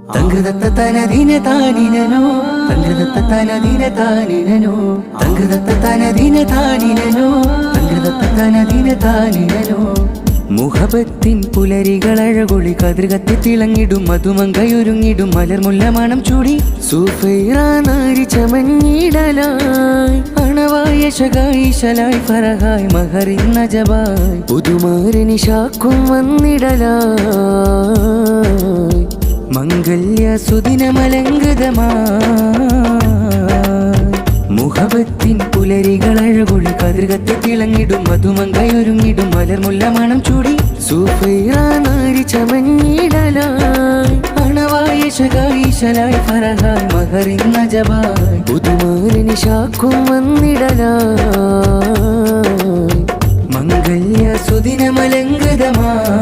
തങ്കദത്ത തനദിന താനിനനോ തങ്കദത്ത തനദിന താനിനനോ തങ്കദത്ത തനദിന താനിനനോ തങ്കദത്ത തനദിന താനിനനോ മുഹബത്തിൻ പുലരികളഴകൊളി കതിർകത്തി തിളങ്ങിടും മധുമങ്കയൊരുങ്ങിടും മലർമുല്ല മണം ചൂടി സുഫൈറാനാരി ചമഞ്ഞിടലായി അണവായ ശകായിശലായി ഫറഹായ് മഹറിൻ നജബായ് പുതുമാരനി ശാക്കും വന്നിടലായി മംഗല്യ സുദിനമലങ്കൃതമായി മുഹബത്തിൻ പുലരികളഴകൊളി കതിർകത്തി തിളങ്ങിടും മധുമങ്കയൊരുങ്ങിടും മലർമുല്ല മണം ചൂടി സുഫൈറാനാരി ചമഞ്ഞിടലായി അണവായ ശകായിശലായി ഫറഹായ് മഹറിൻ നജബായ് പുതുമാരനി ശാക്കും വന്നിടലായി മംഗല്യ സുദിനമലങ്കൃതമായി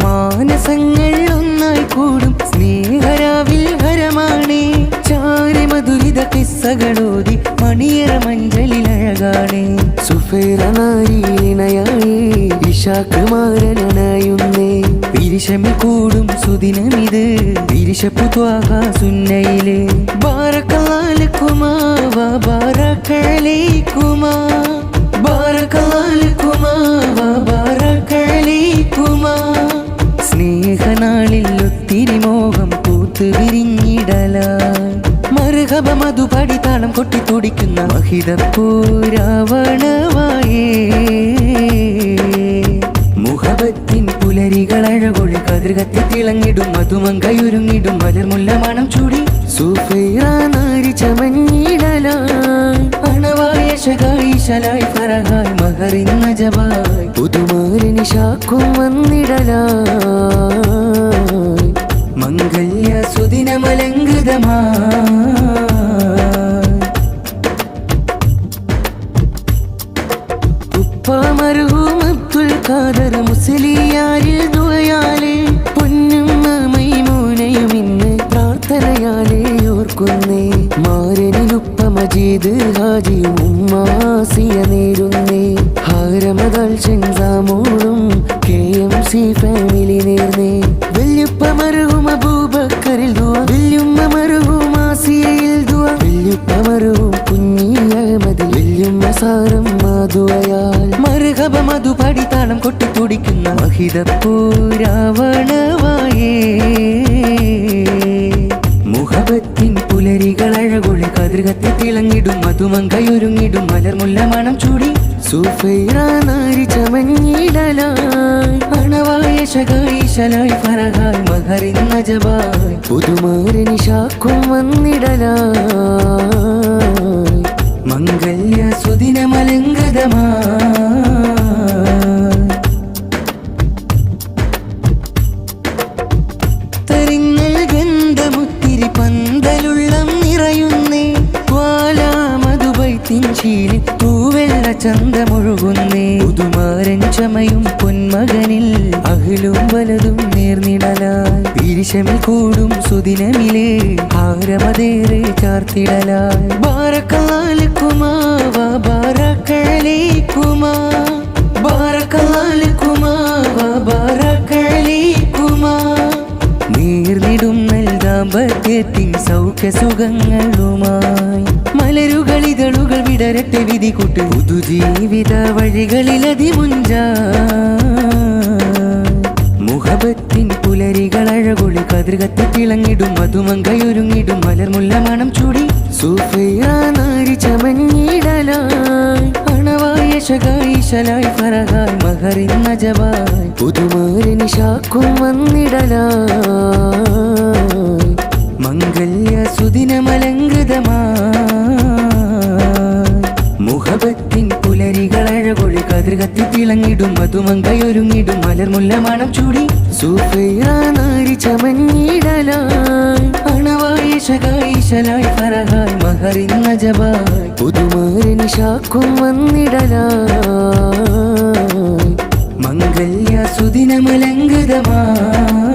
മാനസങ്ങൾ ഒന്നായി കൂടും സ്നേഹരാവിൽ ഹരമാണേ ചാരി മധുരിത കിസ്സകളോതി മണിയറ മഞ്ചലിലഴകാണേ സുഫൈറാനായി ഇഷാക്ക് മാരനായുന്നേ പിരിശമിൽ കൂടും സുദിനമിത് പിരിശപ്പു ത്വാഹ സുന്നയിലെ ബാറകല്ലാലക്കുമാ വാ ബാറകലൈക്കുമാ ബാറകല്ലാലക്കുമാ വാ ബാറകലൈക്കുമാ സ്നേഹനാളിൽ ഒത്തിരി മോഹം പൂത്ത് വിരിഞ്ഞിടലായി മറുകബ മധുപടി താളം കൊട്ടി തുടിക്കുന്ന മഹിതപ്പൂരാവണവായേ മുഹബത്തിൻ പുലരികളഴകൊളി കതിർകത്തി തിളങ്ങിടും മധുമങ്കയൊരുങ്ങിടും മലർമുല്ല മണം ചൂടി സുഫൈറാനാരി ചമഞ്ഞിടലായി അണവായ ശകായിശലായി ഫറഹായ് മഹറിൻ നജബായ് പുതുമാരനി ശാക്കും വന്നിടലായി മംഗല്യ സുദിനമലങ്കൃതമായി ഉപ്പാമർഹൂം അബ്ദുൽ ഖാദർ മുസ്ലിയാരിൽ ദുആയാലേ പൊന്നും മൈമൂനയും ഇന്ന് പ്രാർത്ഥനയാലേ ഓർക്കുന്നേ മാരനിലുപ്പ മജീദ് ഹാജിയും ഉമ്മാസിയ നേരുന്നേ ഹാരമദാൽ ചെങ്സാമോളും KMC ഫാമിലി നേർന്നേ വല്യുപ്പ മർഹൂം അബൂബക്കറിൽ ദുആ വല്യുമ്മ മർഹൂം ആസിയയിൽ ദുആ വല്യുപ്പ മർഹൂം കുഞ്ഞി അഹ്മദിൽ വല്യുമ്മ സാരം മാധുവയാൽ മറുകബ മധുപടി താളം കൊട്ടി തുടിക്കുന്ന മഹിതപ്പൂരാവണവായേ മുഹബത്തിൻ പുലരികളഴകൊളി കതിർകത്തി തിളങ്ങിടും മധുമങ്കയൊരുങ്ങിടും മലർമുല്ല മണം ചൂടി സുഫൈറാനാരി ചമഞ്ഞിടലായി അണവായ ശകായിശലായി ഫറഹായ് മഹറിൻ നജബായ് പുതുമാരനി ശാക്കും വന്നിടലായി മംഗല്യ സുദിനമലങ്കൃതമായി തരിങ്ങൽ ഗന്ധമുത്തിരി പന്തലുള്ളം നിറയുന്നേ ത്വാലാ മധുബൈത്തിൻ ശീലിൽ തൂവെള്ള ചന്തമൊഴുകുന്നേ പുതുമാരൻ ചമയും പൊന്മകനിൽ അഹ്ലും വലതും നേർന്നിടലായി പിരിശമിൽ കൂടും സുദിനമിലേ ഹാരമതേറെ ചാർത്തിടലായി ബാറകല്ലാലക്കുമാ വാ ബാറകലൈക്കുമാ ബാറകല്ലാലക്കുമാ വാ ബാറകലൈക്കുമാ നീർന്നിടും ദാമ്പത്യത്തിൻ സൗഖ്യസുഖങ്ങളുമായി മലരുകളിതളുകൾ വിടരട്ടെ വിധി കൂട്ട് പുതുജീവിത വഴികളിലതിമുഞ്ചാ മുഹബത്തിൻ പുലരികളഴകൊളി കതിർകത്തി തിളങ്ങിടും മധുമങ്കയൊരുങ്ങിടും മലർമുല്ല മണം ചൂടി സുഫൈറാനാരി ചമഞ്ഞിടലായി അണവായ ശകായിശലായി ഫറഹായ് മഹറിൻ നജബായ് പുതുമാരനി ശാക്കും വന്നിടലായി മംഗല്യ സുദിനമലങ്കൃതമായി മുഹബത്തിൻ പുലരികളഴകൊളി കതിർകത്തി തിളങ്ങിടും മധുമങ്കയൊരുങ്ങിടും മലർമുല്ല മണം ചൂടി സുഫൈറാനാരി ചമഞ്ഞിടലായി അണവായ ശകായിശലായി ഫറഹായ് മഹറിൻ നജബായ് പുതുമാരനി ശാക്കും വന്നിടലായി മംഗല്യ സുദിനമലങ്കൃതമായി